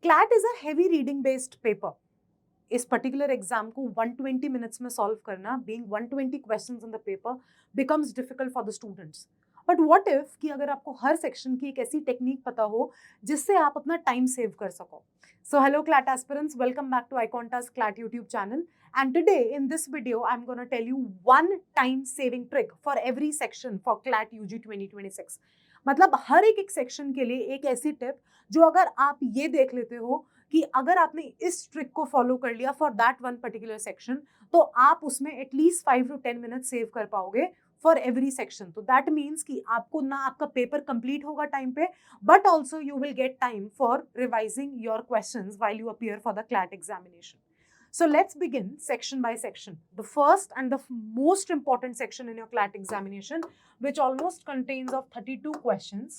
CLAT is a heavy reading based paper. इस particular exam को 120 minutes में solve करना, being 120 questions in the paper, becomes difficult for the students. But what if कि अगर आपको हर section की एक ऐसी टेक्निक पता हो जिससे आप अपना टाइम सेव कर सको. So hello CLAT aspirants, welcome back to iConta's CLAT YouTube channel, and today in this video I'm going to tell you one time saving trick for every section for CLAT UG 2026. मतलब हर एक section के लिए एक ऐसी tip जो अगर आप ये देख लेते हो कि अगर आपने इस ट्रिक को फॉलो कर लिया for that one particular section, तो आप उसमें एटलीस्ट 5 to 10 मिनट सेव कर पाओगे फॉर एवरी सेक्शन. तो दैट मीन्स कि आपको ना आपका पेपर कंप्लीट होगा टाइम पे, but also you will get time for revising your questions while you appear for the CLAT examination. So let's begin section by section. The first and the most important section in your CLAT examination, which almost contains of 32 questions.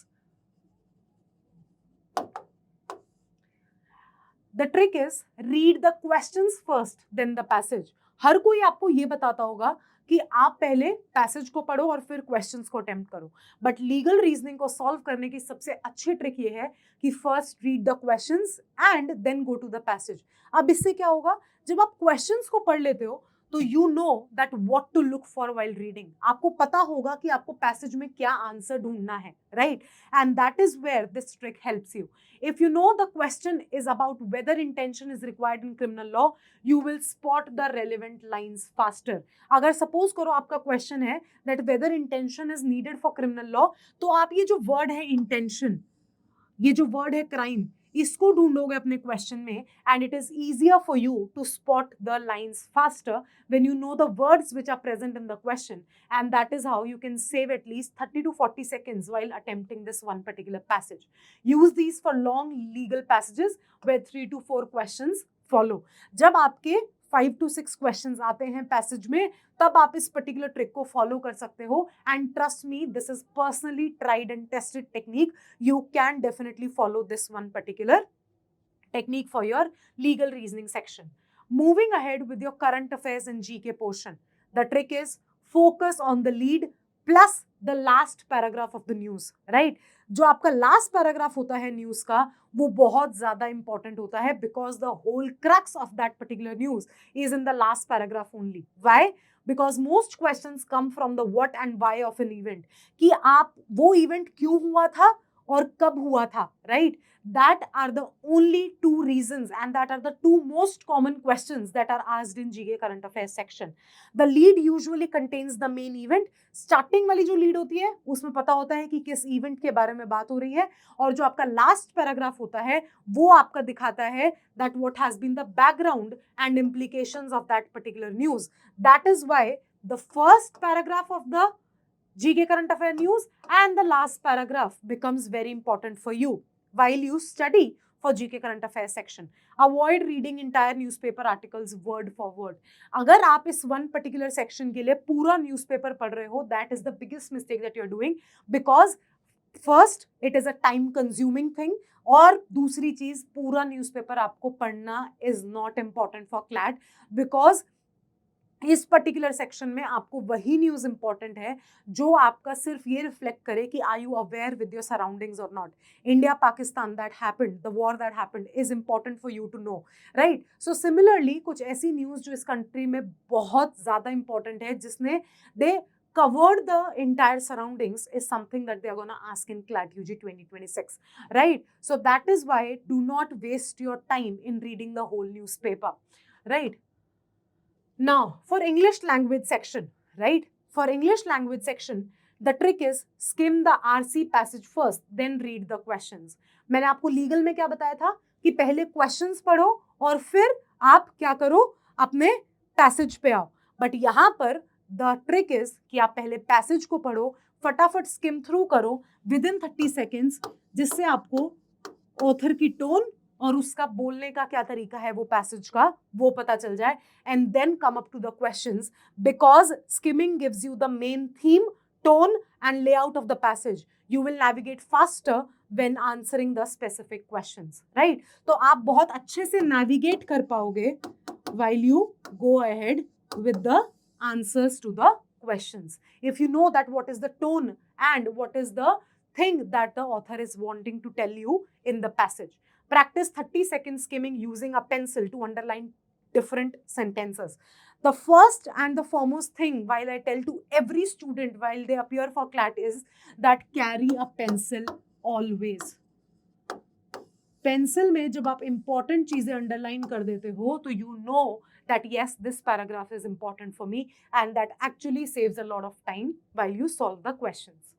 The trick is read the questions first, then the passage. हर कोई आपको ये बताता होगा कि आप पहले passage को पढ़ो और फिर क्वेश्चंस को अटेम्प्ट करो, बट लीगल रीजनिंग को सॉल्व करने की सबसे अच्छी ट्रिक ये है कि first read the questions and then go to the passage. अब इससे क्या होगा, जब आप क्वेश्चंस को पढ़ लेते हो तो you know that what to look for while reading. आपको पता होगा कि आपको पैसेज में क्या आंसर ढूंढना है, right? And that is where this trick helps you. If you know the question is about whether intention is required in criminal law, you will spot the relevant lines faster. अगर suppose करो आपका question है that whether intention is needed for criminal law, तो आप ये जो word है intention, ये जो word है crime, इसको ढूंढोगे अपने क्वेश्चन में, and it is easier for you to spot the lines faster when you know the words which are present in the question, and that is how you can save at least 30 to 40 seconds while attempting this one particular passage. Use these for long legal passages where 3 to 4 questions follow. जब आपके 5 to 6 questions आते हैं passage में, तब आप इस particular trick को follow कर सकते हो. And trust me, this is personally tried and tested technique. You can definitely follow this one particular technique for your legal reasoning section. Moving ahead with your current affairs and GK portion, the trick is focus on the lead plus the last paragraph of the news, right? जो आपका last paragraph होता है news का, वो बहुत ज्यादा important होता है because the whole crux of that particular news is in the last paragraph only. Why? Because most questions come from the what and why of an event, कि आप वो इवेंट क्यों हुआ था और कब हुआ था, right? That are the only two reasons, and that are the two most common questions that are asked in GK current affairs section. The lead usually contains the main event. Starting वाली जो lead होती है उसमें पता होता है कि किस event के बारे में बात हो रही है, और जो आपका last paragraph होता है वो आपका दिखाता है that what has been the background and implications of that particular news. That is why the first paragraph of the GK current affair news and the last paragraph becomes very important for you while you study for GK current affairs section. Avoid reading entire newspaper articles word for word. अगर आप इस one particular section के लिए पूरा newspaper पढ़ रहे हो, that is the biggest mistake that you're doing, because first it is a time consuming thing, और दूसरी चीज पूरा newspaper आपको पढ़ना is not important for CLAT, because इस पर्टिकुलर सेक्शन में आपको वही न्यूज इंपॉर्टेंट है जो आपका सिर्फ ये रिफ्लेक्ट करे कि are you aware with your surroundings और not. India Pakistan that happened, the war that happened is important for you to know, right? So similarly कुछ ऐसी न्यूज जो इस कंट्री में बहुत ज्यादा इंपॉर्टेंट है, जिसने दे covered the entire surroundings, is something that they are going to ask in CLAT UG 2026, right? So that is why do not waste your time in reading the whole newspaper, right? Now, for English language section, right? For English language section, the trick is skim the RC passage first, then read the questions. मैंने आपको legal में क्या बताया था कि पहले questions पढ़ो और फिर आप क्या करो, अपने पैसेज पे आओ. बट यहाँ पर द ट्रिक इज कि आप पहले पैसेज को पढ़ो, फटाफट स्किम थ्रू करो विद इन 30 सेकेंड्स, जिससे आपको ऑथर की टोन और उसका बोलने का क्या तरीका है वो पैसेज का, वो पता चल जाए, and then come up to the questions, because skimming gives you the main theme, tone and layout of the passage. You will navigate faster when answering the specific questions, right? तो आप बहुत अच्छे से नेविगेट कर पाओगे while you go ahead with the answers to the questions, if you know that what is the tone and what is the thing that the author is wanting to tell you in the passage. Practice 30-second skimming using a pencil to underline different sentences. The first and the foremost thing while I tell to every student while they appear for CLAT is that carry a pencil always. Pencil में जब आप important चीजें underline कर देते हो तो you no that yes, this paragraph is important for me, and that actually saves a lot of time while you solve the questions.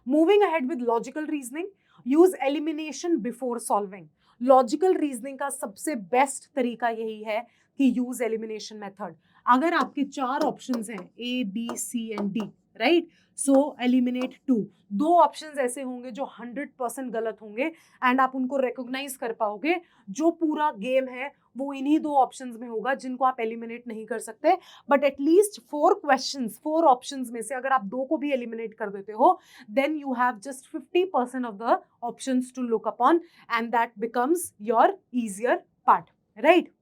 Moving ahead with logical reasoning, use elimination before solving. Logical reasoning का सबसे best तरीका यही है कि use elimination method. अगर आपके 4 options हैं A, B, C and D, right, so eliminate 2. 2 options ऐसे होंगे जो 100% गलत होंगे एंड आप उनको रिकॉग्नाइज कर पाओगे. जो पूरा गेम है वो इन्हीं 2 ऑप्शंस में होगा जिनको आप एलिमिनेट नहीं कर सकते. बट एटलीस्ट 4 ऑप्शंस में से अगर आप 2 को भी एलिमिनेट कर देते हो then you have just 50% of the options to look upon and that becomes your easier part, right.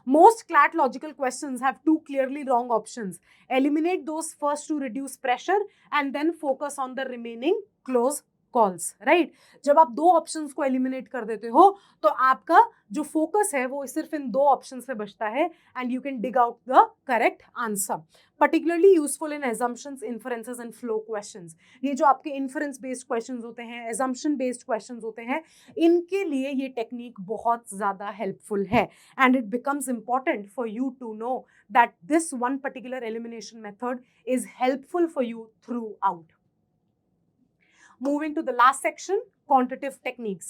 Most CLAT logical questions have 2 clearly wrong options. Eliminate those first to reduce pressure and then focus on the remaining close calls, right? जब आप 2 options को eliminate कर देते हो तो आपका जो focus है वो सिर्फ इन 2 ऑप्शंस पे बचता है and you can dig out the correct answer. Particularly useful in assumptions, inferences and flow questions. ये जो आपके इन्फरेंस बेस्ड क्वेश्चंस होते हैं, एजम्पशन बेस्ड क्वेश्चंस होते हैं, इनके लिए ये टेक्निक बहुत ज़्यादा हेल्पफुल है and it becomes important for you to know that this one particular elimination method is helpful for you throughout. Moving to the last section, quantitative techniques.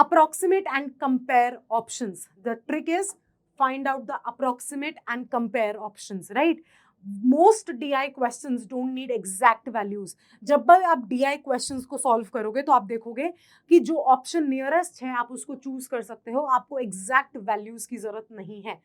Approximate and compare options. The trick is find out the approximate and compare options, right? Most DI questions don't need exact values. जब भी आप DI questions को solve करोगे तो आप देखोगे कि जो option nearest है आप उसको choose कर सकते हो, आपको exact values की जरूरत नहीं है.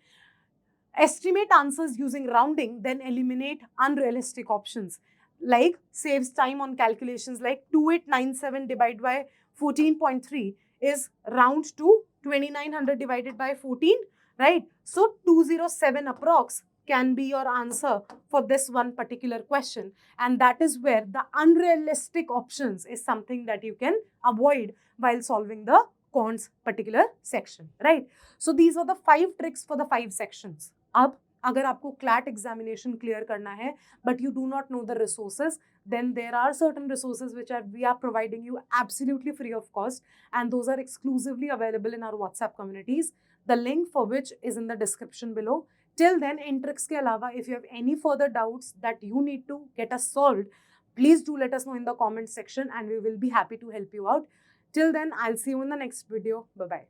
Estimate answers using rounding, then eliminate unrealistic options. Like saves time on calculations like 2897 divided by 14.3 is round to 2900 divided by 14, right? So 207 approx can be your answer for this one particular question, and that is where the unrealistic options is something that you can avoid while solving the cons particular section, right? So these are the 5 tricks for the 5 sections. अब अगर आपको CLAT examination clear करना है but you do not know the resources, then there are certain resources which we are providing you absolutely free of cost, and those are exclusively available in our WhatsApp communities, the link for which is in the description below. Till then, in tricks के अलावा if you have any further doubts that you need to get us solved, please do let us know in the comment section and we will be happy to help you out. Till then, I'll see you in the next video. Bye bye.